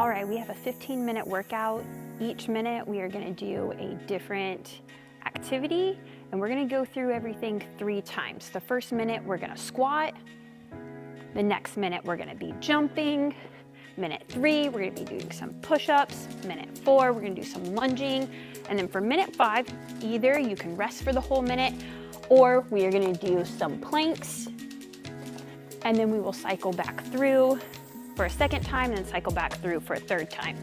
All right, we have a 15-minute workout. Each minute we are gonna do a different activity, and we're gonna go through everything 3 times. The first minute we're gonna squat. The next minute we're gonna be jumping. Minute 3, we're gonna be doing some push-ups. Minute 4, we're gonna do some lunging. And then for minute 5, either you can rest for the whole minute, or we are gonna do some planks, and then we will cycle back through for a second time and then cycle back through for a third time.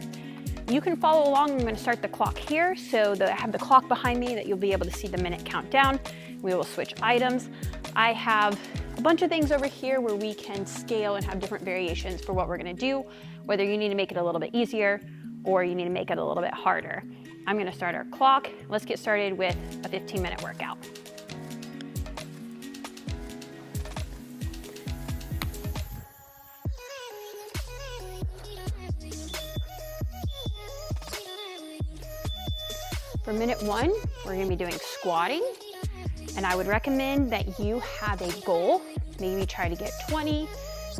You can follow along. I'm gonna start the clock here. So I have the clock behind me that you'll be able to see the minute countdown. We will switch items. I have a bunch of things over here where we can scale and have different variations for what we're gonna do, whether you need to make it a little bit easier or you need to make it a little bit harder. I'm gonna start our clock. Let's get started with a 15-minute workout. For minute 1, we're gonna be doing squatting, and I would recommend that you have a goal. Maybe try to get 20,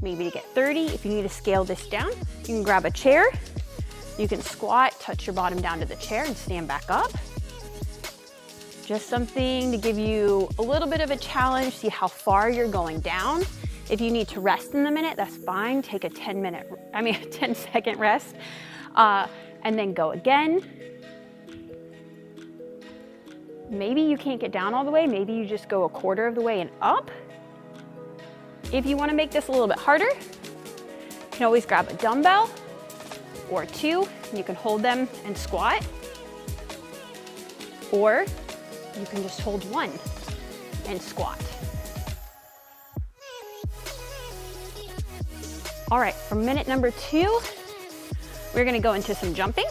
maybe to get 30. If you need to scale this down, you can grab a chair, you can squat, touch your bottom down to the chair and stand back up. Just something to give you a little bit of a challenge, see how far you're going down. If you need to rest in the minute, that's fine. Take a 10-second rest, and then go again. Maybe you can't get down all the way, maybe you just go a quarter of the way and up. If you wanna make this a little bit harder, you can always grab a dumbbell or 2, and you can hold them and squat. Or you can just hold 1 and squat. All right, for minute number 2, we're gonna go into some jumping.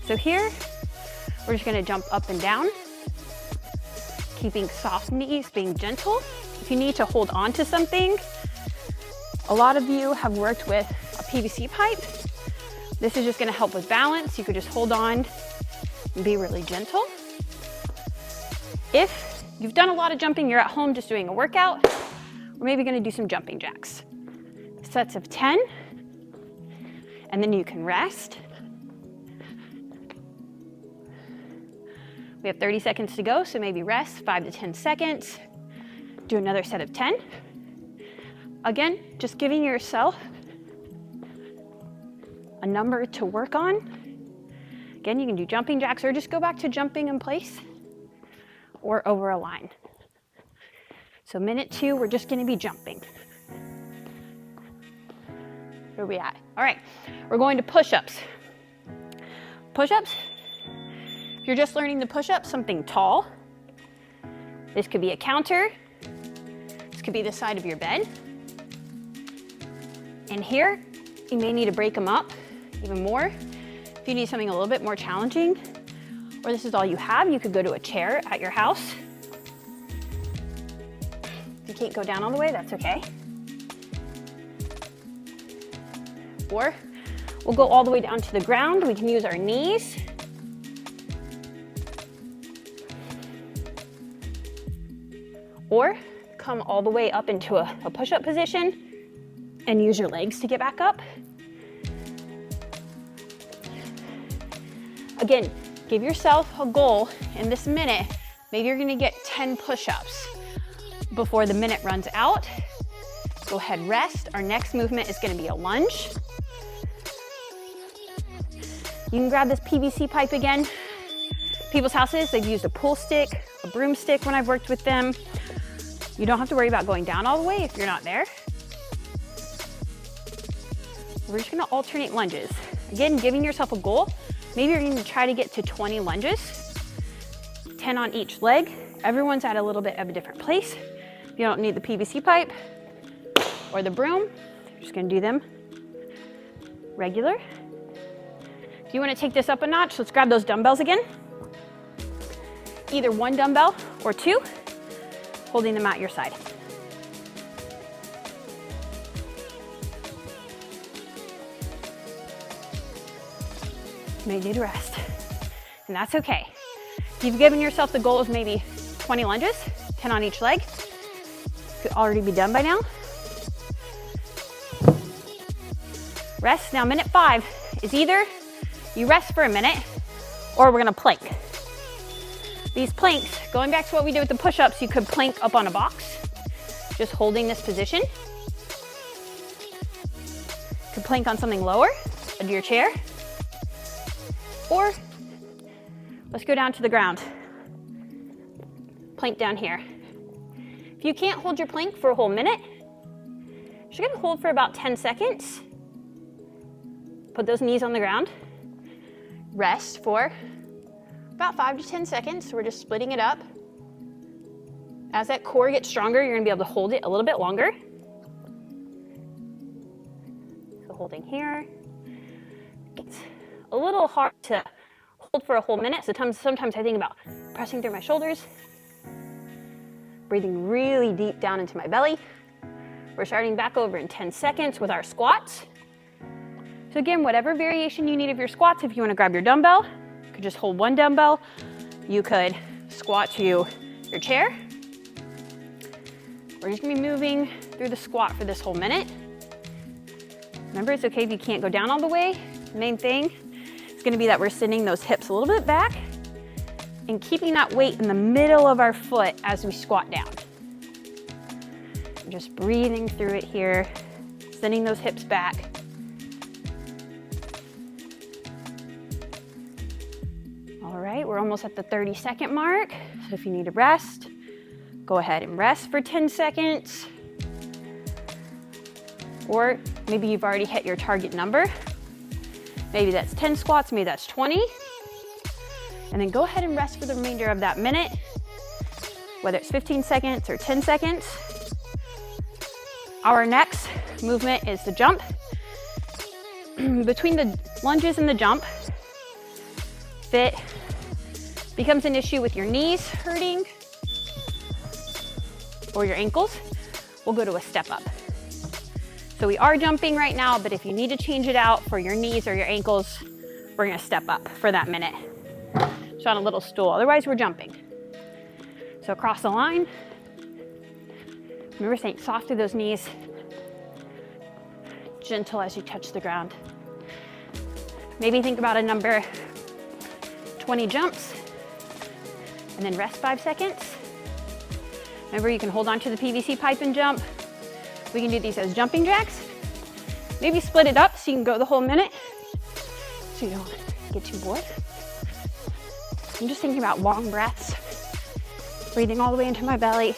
So here, we're just gonna jump up and down, keeping soft knees, being gentle. If you need to hold on to something, a lot of you have worked with a PVC pipe. This is just gonna help with balance. You could just hold on and be really gentle. If you've done a lot of jumping, you're at home just doing a workout, we're maybe gonna do some jumping jacks. Sets of 10, and then you can rest. We have 30 seconds to go, so maybe rest 5 to 10 seconds. Do another set of 10. Again, just giving yourself a number to work on. Again, you can do jumping jacks or just go back to jumping in place or over a line. So minute 2, we're just gonna be jumping. Where are we at? All right, we're going to push-ups. Push-ups. If you're just learning the push-up, something tall. This could be a counter. This could be the side of your bed. And here, you may need to break them up even more. If you need something a little bit more challenging, or this is all you have, you could go to a chair at your house. If you can't go down all the way, that's okay. Or we'll go all the way down to the ground. We can use our knees. Or come all the way up into a push-up position and use your legs to get back up. Again, give yourself a goal in this minute. Maybe you're gonna get 10 push-ups before the minute runs out. Go ahead, rest. Our next movement is gonna be a lunge. You can grab this PVC pipe again. People's houses, they've used a pool stick, a broomstick when I've worked with them. You don't have to worry about going down all the way if you're not there. We're just gonna alternate lunges. Again, giving yourself a goal. Maybe you're gonna try to get to 20 lunges, 10 on each leg. Everyone's at a little bit of a different place. You don't need the PVC pipe or the broom. You're just gonna do them regular. If you wanna take this up a notch, let's grab those dumbbells again. Either 1 dumbbell or 2. Holding them at your side. You may need to rest, and that's okay. If you've given yourself the goal of maybe 20 lunges, 10 on each leg, could already be done by now. Rest. Now minute 5 is either you rest for a minute or we're gonna plank. These planks, going back to what we did with the push-ups, you could plank up on a box, just holding this position. You could plank on something lower, under your chair, or let's go down to the ground. Plank down here. If you can't hold your plank for a whole minute, you're gonna hold for about 10 seconds. Put those knees on the ground. Rest for about 5 to 10 seconds. We're just splitting it up. As that core gets stronger, you're gonna be able to hold it a little bit longer. So holding here. It's a little hard to hold for a whole minute. So sometimes I think about pressing through my shoulders, breathing really deep down into my belly. We're starting back over in 10 seconds with our squats. So again, whatever variation you need of your squats, if you want to grab your dumbbell, you could just hold one dumbbell. You could squat to your chair. We're just gonna be moving through the squat for this whole minute. Remember, it's okay if you can't go down all the way. The main thing is gonna be that we're sending those hips a little bit back and keeping that weight in the middle of our foot as we squat down. Just breathing through it here, sending those hips back. All right, we're almost at the 30-second mark. So if you need to rest, go ahead and rest for 10 seconds. Or maybe you've already hit your target number. Maybe that's 10 squats, maybe that's 20. And then go ahead and rest for the remainder of that minute, whether it's 15 seconds or 10 seconds. Our next movement is the jump. Between the lunges and the jump, if it becomes an issue with your knees hurting or your ankles, we'll go to a step up. So we are jumping right now, but if you need to change it out for your knees or your ankles, we're gonna step up for that minute. So on a little stool, otherwise we're jumping. So across the line, remember staying soft through those knees, gentle as you touch the ground. Maybe think about a number 20 jumps, and then rest 5 seconds. Remember, you can hold on to the PVC pipe and jump. We can do these as jumping jacks. Maybe split it up so you can go the whole minute, so you don't get too bored. I'm just thinking about long breaths, breathing all the way into my belly,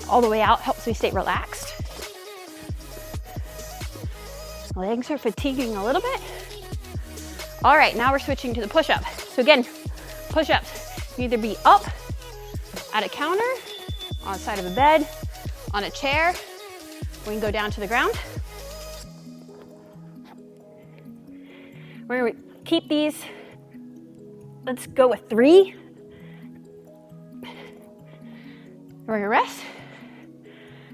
all the way out, helps me stay relaxed. Legs are fatiguing a little bit. All right, now we're switching to the push-up. So again, push-ups can either be up at a counter, on the side of a bed, on a chair. We can go down to the ground. We're gonna keep these, let's go with 3. We're gonna rest,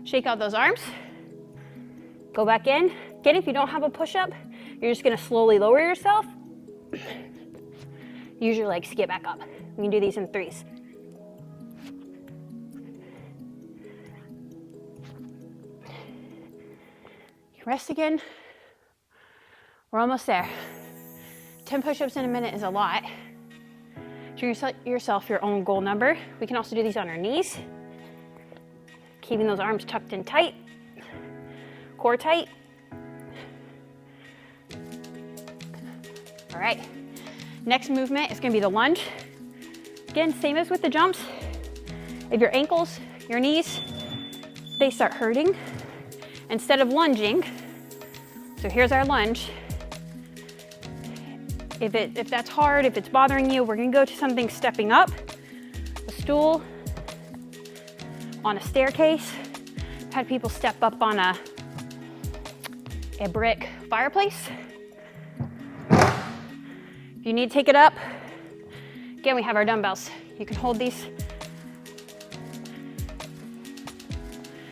shake out those arms, go back in. Again, if you don't have a push-up, you're just gonna slowly lower yourself. Use your legs to get back up. We can do these in 3s. Rest again. We're almost there. 10 push-ups in a minute is a lot. Choose yourself your own goal number. We can also do these on our knees. Keeping those arms tucked in tight, core tight. All right, next movement is gonna be the lunge. Again, same as with the jumps. If your ankles, your knees, they start hurting, instead of lunging, so here's our lunge. If that's hard, if it's bothering you, we're gonna go to something stepping up, a stool, on a staircase. I've had people step up on a brick fireplace. If you need to take it up, again, we have our dumbbells. You can hold these.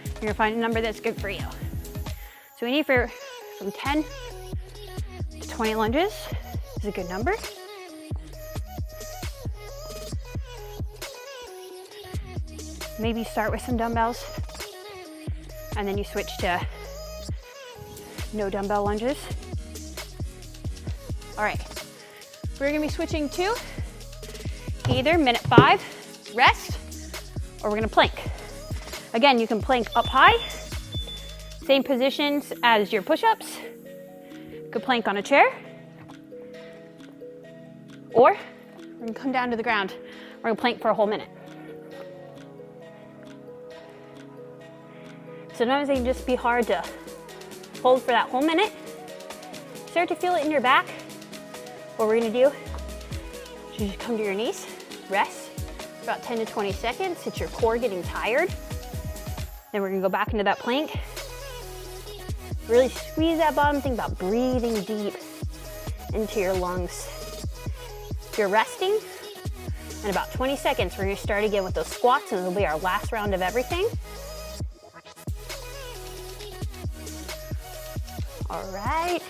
You're gonna find a number that's good for you. So we need from 10 to 20 lunges is a good number. Maybe start with some dumbbells and then you switch to No dumbbell lunges. All right, we're gonna be switching to either minute 5, rest, or we're gonna plank. Again, you can plank up high, same positions as your push-ups. You could plank on a chair, or we're gonna come down to the ground. We're gonna plank for a whole minute. Sometimes it can just be hard to hold for that whole minute. Start to feel it in your back. What we're gonna do is you just come to your knees, rest for about 10 to 20 seconds. It's your core getting tired. Then we're gonna go back into that plank. Really squeeze that bottom. Think about breathing deep into your lungs. If you're resting, in about 20 seconds, we're gonna start again with those squats, and it'll be our last round of everything. All right,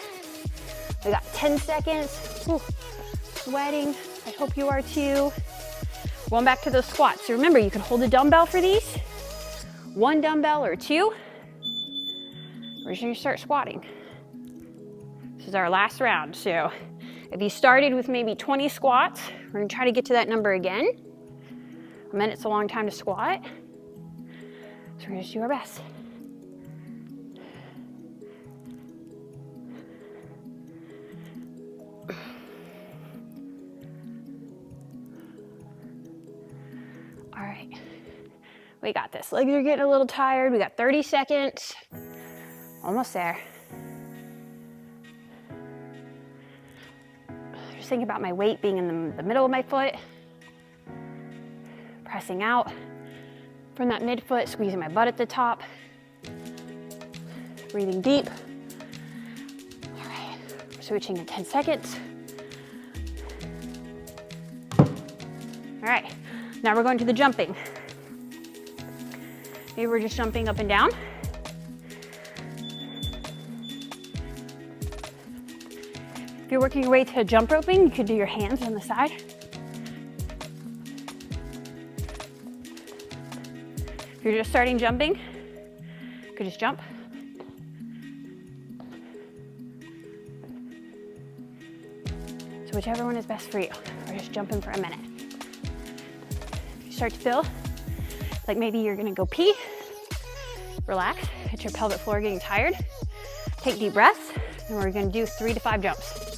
we got 10 seconds. Whew. Sweating, I hope you are too. Going back to those squats. So remember, you can hold a dumbbell for these, 1 dumbbell or 2. We're just gonna start squatting. This is our last round. So if you started with maybe 20 squats, we're gonna try to get to that number again. A minute's a long time to squat. So we're gonna just do our best. All right, we got this. Legs are getting a little tired. We got 30 seconds. Almost there. Just think about my weight being in the middle of my foot. Pressing out from that midfoot, squeezing my butt at the top. Breathing deep. All right, we're switching in 10 seconds. All right, now we're going to the jumping. Maybe we're just jumping up and down. If you're working your way to jump roping, you could do your hands on the side. If you're just starting jumping, you could just jump. So whichever one is best for you. We're just jumping for a minute. If you start to feel like maybe you're gonna go pee, relax, get your pelvic floor getting tired. Take deep breaths, and we're gonna do 3 to 5 jumps.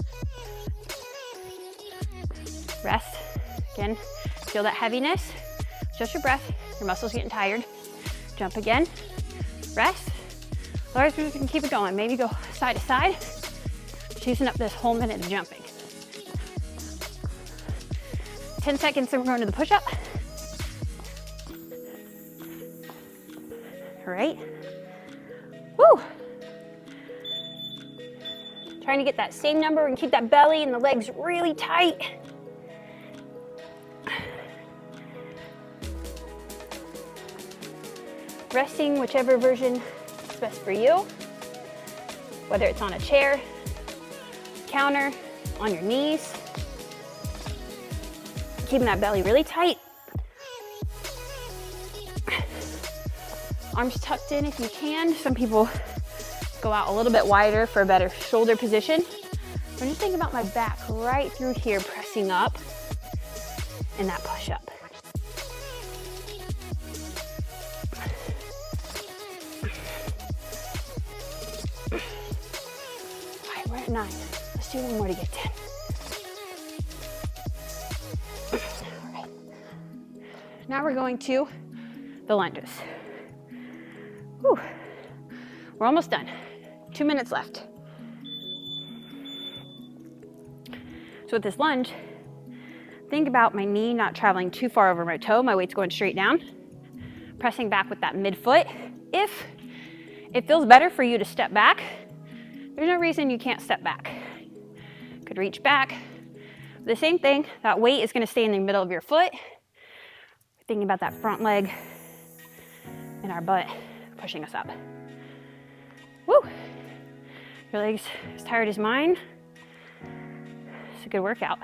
Rest, again, feel that heaviness, just your breath, your muscles getting tired. Jump again, rest. Otherwise, we're just gonna keep it going. Maybe go side to side, choosing up this whole minute of jumping. 10 seconds, and we're going to the push-up. All right, woo. Trying to get that same number and keep that belly and the legs really tight. Resting, whichever version is best for you, whether it's on a chair, counter, on your knees. Keeping that belly really tight. Arms tucked in if you can. Some people go out a little bit wider for a better shoulder position. I'm just thinking about my back right through here, pressing up in that push-up. All right, we're at 9. Let's do one more to get 10. All right. Now we're going to the lunges. Whew. We're almost done. 2 minutes left. So with this lunge, think about my knee not traveling too far over my toe. My weight's going straight down. Pressing back with that midfoot. If it feels better for you to step back, there's no reason you can't step back. Could reach back. The same thing, that weight is gonna stay in the middle of your foot. Thinking about that front leg and our butt pushing us up. Woo! Your legs as tired as mine. It's a good workout.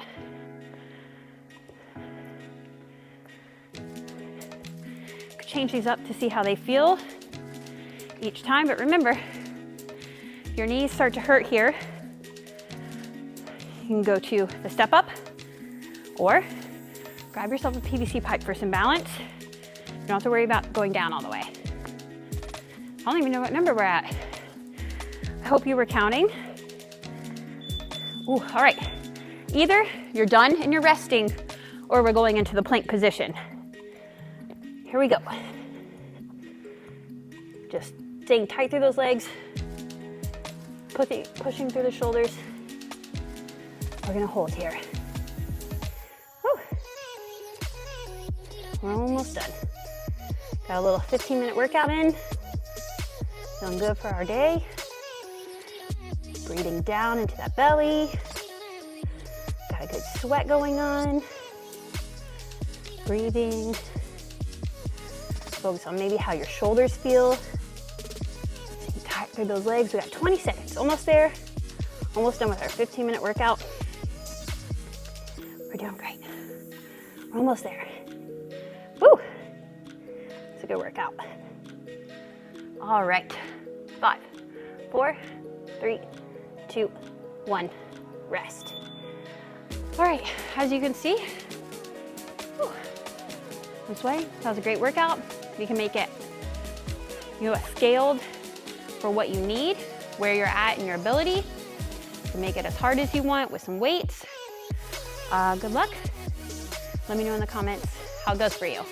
Could change these up to see how they feel each time, but remember, If your knees start to hurt here, you can go to the step up or grab yourself a PVC pipe for some balance. You don't have to worry about going down all the way. I don't even know what number we're at. I hope you were counting. Ooh, all right. Either you're done and you're resting, or we're going into the plank position. Here we go. Just staying tight through those legs, pushing through the shoulders. We're gonna hold here. Whew. We're almost done. Got a little 15-minute workout in. Feeling good for our day. Breathing down into that belly. Got a good sweat going on. Breathing. Focus on maybe how your shoulders feel. Stay tight through those legs. We got 20 seconds, almost there. Almost done with our 15-minute workout. We're doing great. We're almost there. Woo! It's a good workout. All right. 5, 4, 3, 2, 1. Rest. All right, as you can see, this way, that was a great workout. You can make it, scaled for what you need, where you're at in your ability. You can make it as hard as you want with some weights. Good luck. Let me know in the comments how it goes for you.